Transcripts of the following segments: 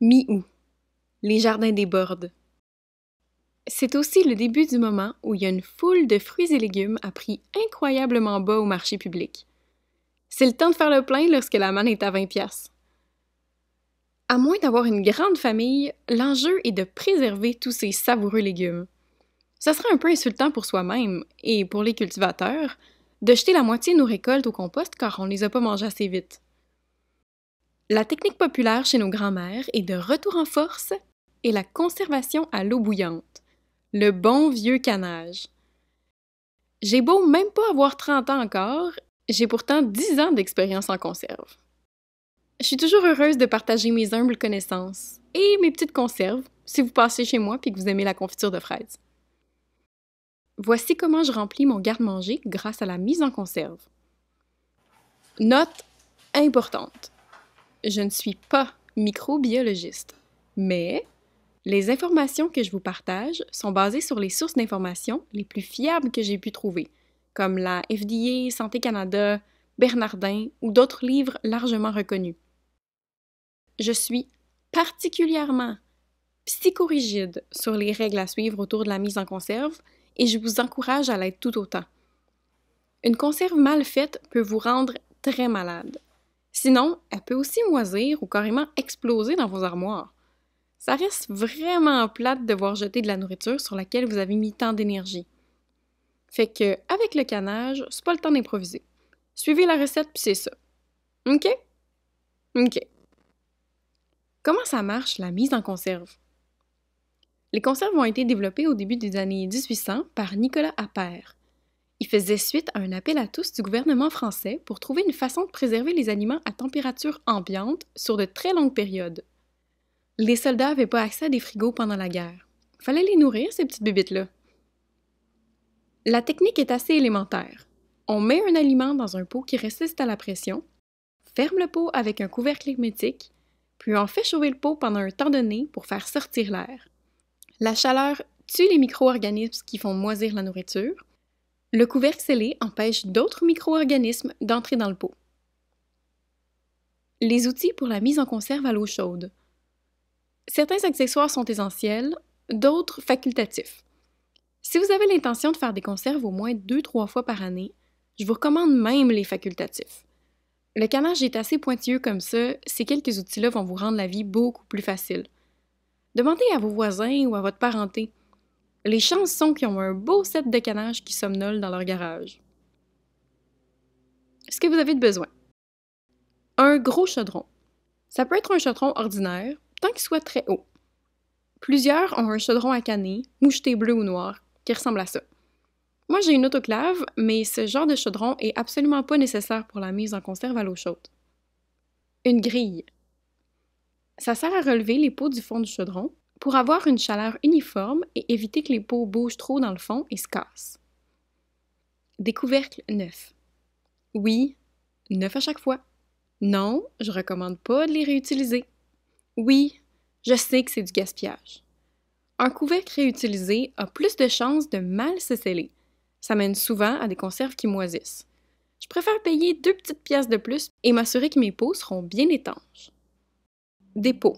Mi-août. Les jardins débordent. C'est aussi le début du moment où il y a une foule de fruits et légumes à prix incroyablement bas au marché public. C'est le temps de faire le plein lorsque la manne est à 20$. À moins d'avoir une grande famille, l'enjeu est de préserver tous ces savoureux légumes. Ça serait un peu insultant pour soi-même et pour les cultivateurs de jeter la moitié de nos récoltes au compost car on les a pas mangées assez vite. La technique populaire chez nos grands-mères est de retour en force et la conservation à l'eau bouillante. Le bon vieux canage. J'ai beau même pas avoir 30 ans encore, j'ai pourtant 10 ans d'expérience en conserve. Je suis toujours heureuse de partager mes humbles connaissances et mes petites conserves si vous passez chez moi et que vous aimez la confiture de fraises. Voici comment je remplis mon garde-manger grâce à la mise en conserve. Note importante. Je ne suis pas microbiologiste, mais les informations que je vous partage sont basées sur les sources d'informations les plus fiables que j'ai pu trouver, comme la FDA, Santé Canada, Bernardin ou d'autres livres largement reconnus. Je suis particulièrement psychorigide sur les règles à suivre autour de la mise en conserve et je vous encourage à l'être tout autant. Une conserve mal faite peut vous rendre très malade. Sinon, elle peut aussi moisir ou carrément exploser dans vos armoires. Ça reste vraiment plate de devoir jeter de la nourriture sur laquelle vous avez mis tant d'énergie. Fait que, avec le canage, c'est pas le temps d'improviser. Suivez la recette puis c'est ça. OK? OK. Comment ça marche, la mise en conserve? Les conserves ont été développées au début des années 1800 par Nicolas Appert. Il faisait suite à un appel à tous du gouvernement français pour trouver une façon de préserver les aliments à température ambiante sur de très longues périodes. Les soldats n'avaient pas accès à des frigos pendant la guerre. Fallait les nourrir, ces petites bébites-là. La technique est assez élémentaire. On met un aliment dans un pot qui résiste à la pression, ferme le pot avec un couvercle hermétique, puis on fait chauffer le pot pendant un temps donné pour faire sortir l'air. La chaleur tue les micro-organismes qui font moisir la nourriture. Le couvercle scellé empêche d'autres micro-organismes d'entrer dans le pot. Les outils pour la mise en conserve à l'eau chaude. Certains accessoires sont essentiels, d'autres facultatifs. Si vous avez l'intention de faire des conserves au moins 2-3 fois par année, je vous recommande même les facultatifs. Le canage est assez pointilleux comme ça, ces quelques outils-là vont vous rendre la vie beaucoup plus facile. Demandez à vos voisins ou à votre parenté. Les chances sont qu'ils ont un beau set de canage qui somnole dans leur garage. Ce que vous avez de besoin. Un gros chaudron. Ça peut être un chaudron ordinaire, tant qu'il soit très haut. Plusieurs ont un chaudron à canet, moucheté bleu ou noir, qui ressemble à ça. Moi, j'ai une autoclave, mais ce genre de chaudron est absolument pas nécessaire pour la mise en conserve à l'eau chaude. Une grille. Ça sert à relever les pots du fond du chaudron pour avoir une chaleur uniforme et éviter que les pots bougent trop dans le fond et se cassent. Des couvercles neufs. Oui, neufs à chaque fois. Non, je recommande pas de les réutiliser. Oui, je sais que c'est du gaspillage. Un couvercle réutilisé a plus de chances de mal se sceller. Ça mène souvent à des conserves qui moisissent. Je préfère payer 2 petites pièces de plus et m'assurer que mes pots seront bien étanches. Des pots.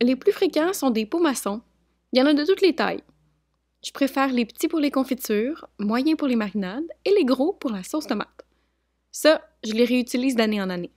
Les plus fréquents sont des pots maçons. Il y en a de toutes les tailles. Je préfère les petits pour les confitures, moyens pour les marinades et les gros pour la sauce tomate. Ça, je les réutilise d'année en année.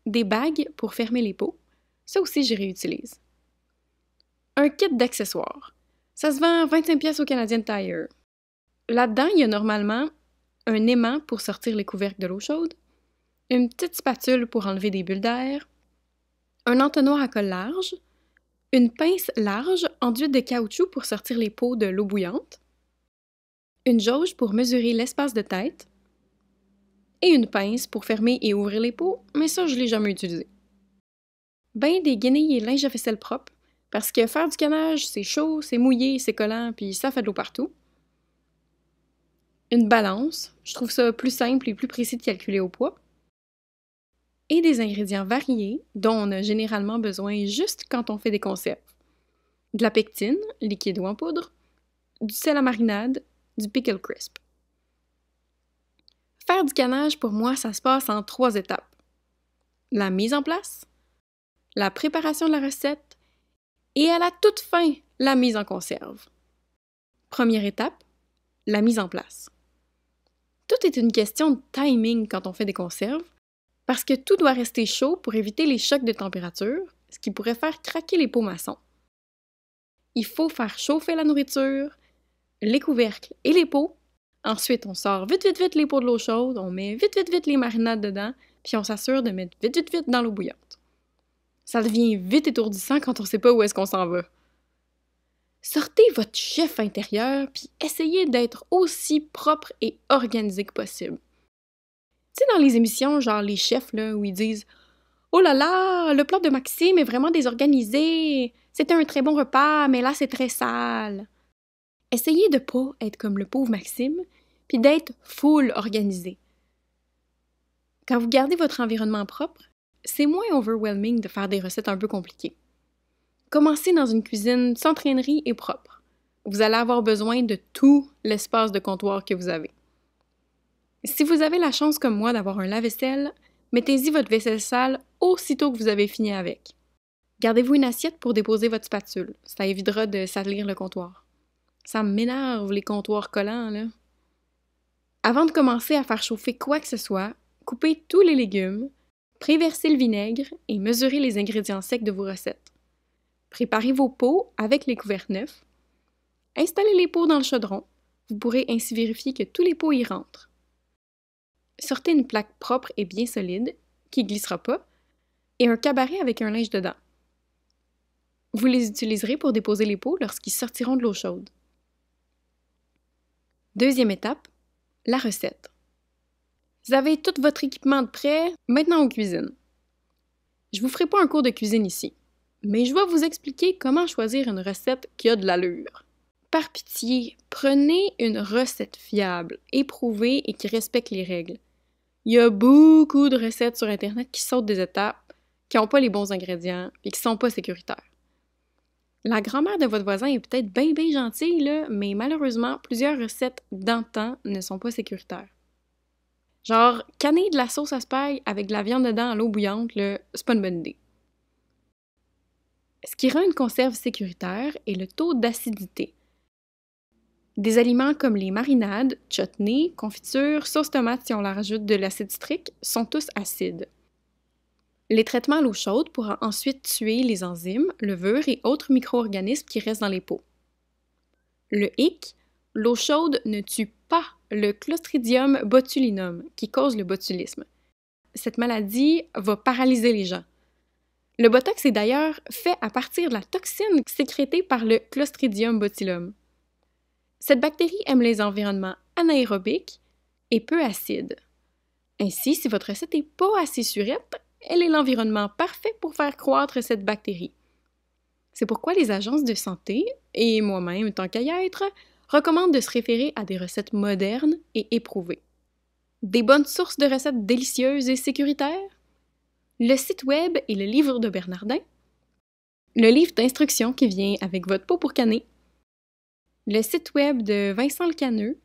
Des bagues pour fermer les pots. Ça aussi, je réutilise. Un kit d'accessoires. Ça se vend 25$ au Canadian Tire. Là-dedans, il y a normalement un aimant pour sortir les couvercles de l'eau chaude, une petite spatule pour enlever des bulles d'air, un entonnoir à colle large, une pince large enduite de caoutchouc pour sortir les pots de l'eau bouillante, une jauge pour mesurer l'espace de tête et une pince pour fermer et ouvrir les pots, mais ça, je ne l'ai jamais utilisé. Ben des guenilles et linge à vaisselle propre, parce que faire du canage, c'est chaud, c'est mouillé, c'est collant, puis ça fait de l'eau partout. Une balance, je trouve ça plus simple et plus précis de calculer au poids. Et des ingrédients variés dont on a généralement besoin juste quand on fait des conserves. De la pectine, liquide ou en poudre, du sel à marinade, du pickle crisp. Faire du canage, pour moi, ça se passe en 3 étapes. La mise en place, la préparation de la recette et à la toute fin, la mise en conserve. Première étape, la mise en place. Tout est une question de timing quand on fait des conserves, parce que tout doit rester chaud pour éviter les chocs de température, ce qui pourrait faire craquer les pots maçons. Il faut faire chauffer la nourriture, les couvercles et les pots. Ensuite, on sort vite les pots de l'eau chaude, on met vite les marinades dedans, puis on s'assure de mettre vite dans l'eau bouillante. Ça devient vite étourdissant quand on sait pas où est-ce qu'on s'en va. Sortez votre chef intérieur, puis essayez d'être aussi propre et organisé que possible. Tu sais, dans les émissions, genre les chefs, là, où ils disent « Oh là là, le plat de Maxime est vraiment désorganisé, c'était un très bon repas, mais là c'est très sale. » Essayez de pas être comme le pauvre Maxime, puis d'être full organisé. Quand vous gardez votre environnement propre, c'est moins overwhelming de faire des recettes un peu compliquées. Commencez dans une cuisine sans traînerie et propre. Vous allez avoir besoin de tout l'espace de comptoir que vous avez. Si vous avez la chance comme moi d'avoir un lave-vaisselle, mettez-y votre vaisselle sale aussitôt que vous avez fini avec. Gardez-vous une assiette pour déposer votre spatule. Ça évitera de salir le comptoir. Ça m'énerve les comptoirs collants, là. Avant de commencer à faire chauffer quoi que ce soit, coupez tous les légumes, préversez le vinaigre et mesurez les ingrédients secs de vos recettes. Préparez vos pots avec les couverts neufs. Installez les pots dans le chaudron. Vous pourrez ainsi vérifier que tous les pots y rentrent. Sortez une plaque propre et bien solide, qui ne glissera pas, et un cabaret avec un linge dedans. Vous les utiliserez pour déposer les pots lorsqu'ils sortiront de l'eau chaude. Deuxième étape, la recette. Vous avez tout votre équipement de prêt, maintenant aux cuisines. Je vous ferai pas un cours de cuisine ici, mais je vais vous expliquer comment choisir une recette qui a de l'allure. Par pitié, prenez une recette fiable, éprouvée et qui respecte les règles. Il y a beaucoup de recettes sur Internet qui sautent des étapes, qui n'ont pas les bons ingrédients et qui sont pas sécuritaires. La grand-mère de votre voisin est peut-être bien gentille, là, mais malheureusement, plusieurs recettes d'antan ne sont pas sécuritaires. Genre, canner de la sauce à spag avec de la viande dedans à l'eau bouillante, là, c'est pas une bonne idée. Ce qui rend une conserve sécuritaire est le taux d'acidité. Des aliments comme les marinades, chutney, confitures, sauce tomate si on leur rajoute de l'acide citrique sont tous acides. Les traitements à l'eau chaude pourront ensuite tuer les enzymes, levures et autres micro-organismes qui restent dans les pots. Le hic, l'eau chaude ne tue pas le Clostridium botulinum qui cause le botulisme. Cette maladie va paralyser les gens. Le botox est d'ailleurs fait à partir de la toxine sécrétée par le Clostridium botulinum. Cette bactérie aime les environnements anaérobiques et peu acides. Ainsi, si votre recette n'est pas assez surette, elle est l'environnement parfait pour faire croître cette bactérie. C'est pourquoi les agences de santé, et moi-même tant qu'à y être, recommandent de se référer à des recettes modernes et éprouvées. Des bonnes sources de recettes délicieuses et sécuritaires? Le site web et le livre de Bernardin, le livre d'instructions qui vient avec votre pot pour canner, le site web de Vincent Le Canneux.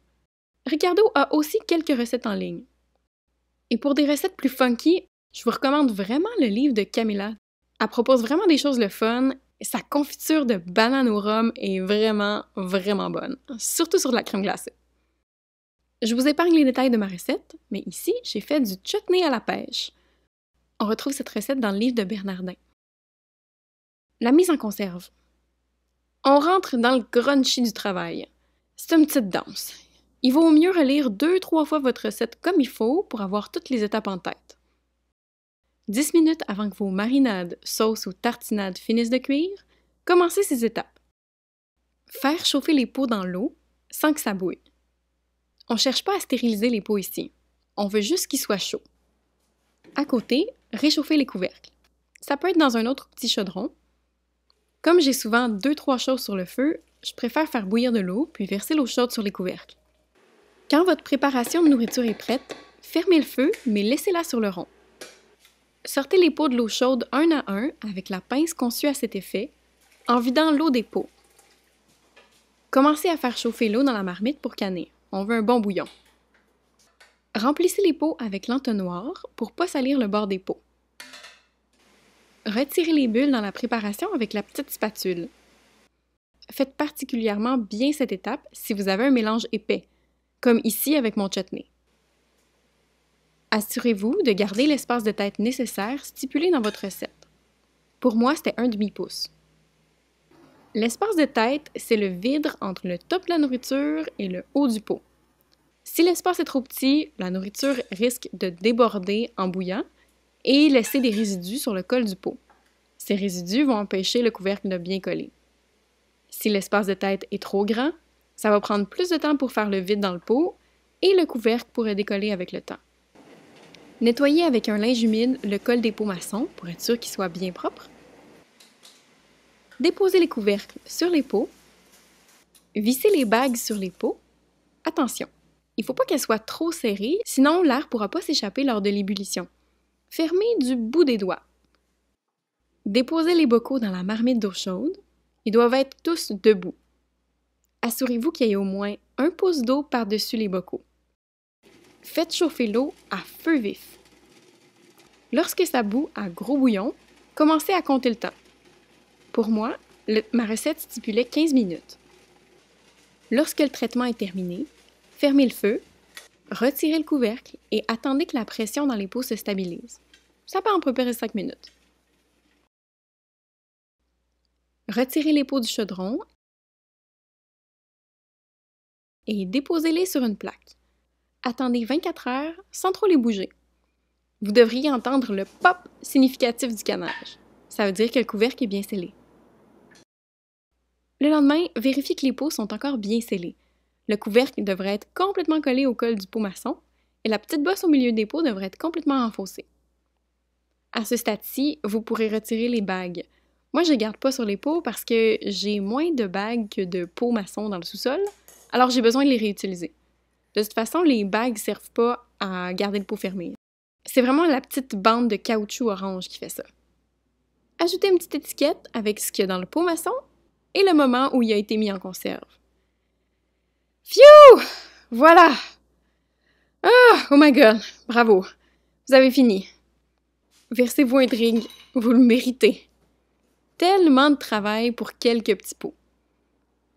Ricardo a aussi quelques recettes en ligne. Et pour des recettes plus funky, je vous recommande vraiment le livre de Camilla. Elle propose vraiment des choses le fun. Sa confiture de banane au rhum est vraiment bonne, surtout sur de la crème glacée. Je vous épargne les détails de ma recette, mais ici, j'ai fait du chutney à la pêche. On retrouve cette recette dans le livre de Bernardin. La mise en conserve. On rentre dans le crunchy du travail. C'est une petite danse. Il vaut mieux relire 2-3 fois votre recette comme il faut pour avoir toutes les étapes en tête. 10 minutes avant que vos marinades, sauces ou tartinades finissent de cuire, commencez ces étapes. Faire chauffer les pots dans l'eau sans que ça bouille. On ne cherche pas à stériliser les pots ici. On veut juste qu'ils soient chauds. À côté, réchauffer les couvercles. Ça peut être dans un autre petit chaudron. Comme j'ai souvent 2-3 choses sur le feu, je préfère faire bouillir de l'eau puis verser l'eau chaude sur les couvercles. Quand votre préparation de nourriture est prête, fermez le feu, mais laissez-la sur le rond. Sortez les pots de l'eau chaude un à un avec la pince conçue à cet effet, en vidant l'eau des pots. Commencez à faire chauffer l'eau dans la marmite pour canner. On veut un bon bouillon. Remplissez les pots avec l'entonnoir pour ne pas salir le bord des pots. Retirez les bulles dans la préparation avec la petite spatule. Faites particulièrement bien cette étape si vous avez un mélange épais, comme ici avec mon chutney. Assurez-vous de garder l'espace de tête nécessaire stipulé dans votre recette. Pour moi, c'était 1 demi-pouce. L'espace de tête, c'est le vide entre le top de la nourriture et le haut du pot. Si l'espace est trop petit, la nourriture risque de déborder en bouillant et laisser des résidus sur le col du pot. Ces résidus vont empêcher le couvercle de bien coller. Si l'espace de tête est trop grand, ça va prendre plus de temps pour faire le vide dans le pot et le couvercle pourrait décoller avec le temps. Nettoyez avec un linge humide le col des pots maçons pour être sûr qu'il soit bien propre. Déposez les couvercles sur les pots. Vissez les bagues sur les pots. Attention, il ne faut pas qu'elles soient trop serrées, sinon l'air ne pourra pas s'échapper lors de l'ébullition. Fermez du bout des doigts. Déposez les bocaux dans la marmite d'eau chaude. Ils doivent être tous debout. Assurez-vous qu'il y ait au moins 1 pouce d'eau par-dessus les bocaux. Faites chauffer l'eau à feu vif. Lorsque ça bout à gros bouillon, commencez à compter le temps. Pour moi, ma recette stipulait 15 minutes. Lorsque le traitement est terminé, fermez le feu, retirez le couvercle et attendez que la pression dans les pots se stabilise. Ça peut à peu près 5 minutes. Retirez les pots du chaudron et déposez-les sur une plaque. Attendez 24 heures sans trop les bouger. Vous devriez entendre le pop significatif du canage. Ça veut dire que le couvercle est bien scellé. Le lendemain, vérifiez que les pots sont encore bien scellés. Le couvercle devrait être complètement collé au col du pot maçon et la petite bosse au milieu des pots devrait être complètement enfoncée. À ce stade-ci, vous pourrez retirer les bagues. Moi, je ne garde pas sur les pots parce que j'ai moins de bagues que de pots maçons dans le sous-sol, alors j'ai besoin de les réutiliser. De toute façon, les bagues ne servent pas à garder le pot fermé. C'est vraiment la petite bande de caoutchouc orange qui fait ça. Ajoutez une petite étiquette avec ce qu'il y a dans le pot maçon et le moment où il a été mis en conserve. Phew! Voilà! Ah! Oh my god! Bravo! Vous avez fini. Versez-vous un drink, vous le méritez. Tellement de travail pour quelques petits pots.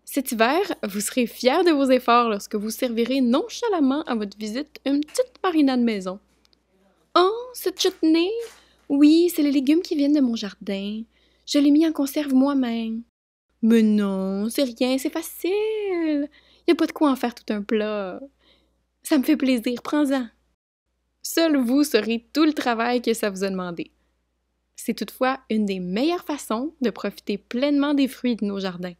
Cet hiver, vous serez fiers de vos efforts lorsque vous servirez nonchalamment à votre visite une petite marinade maison. Oh, ce chutney! Oui, c'est les légumes qui viennent de mon jardin. Je l'ai mis en conserve moi-même. Mais non, c'est rien, c'est facile. Il n'y a pas de quoi en faire tout un plat. Ça me fait plaisir, prends-en. Seul vous saurez tout le travail que ça vous a demandé. C'est toutefois une des meilleures façons de profiter pleinement des fruits de nos jardins.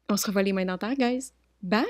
On se revoit les mains dans terre, guys. Bye!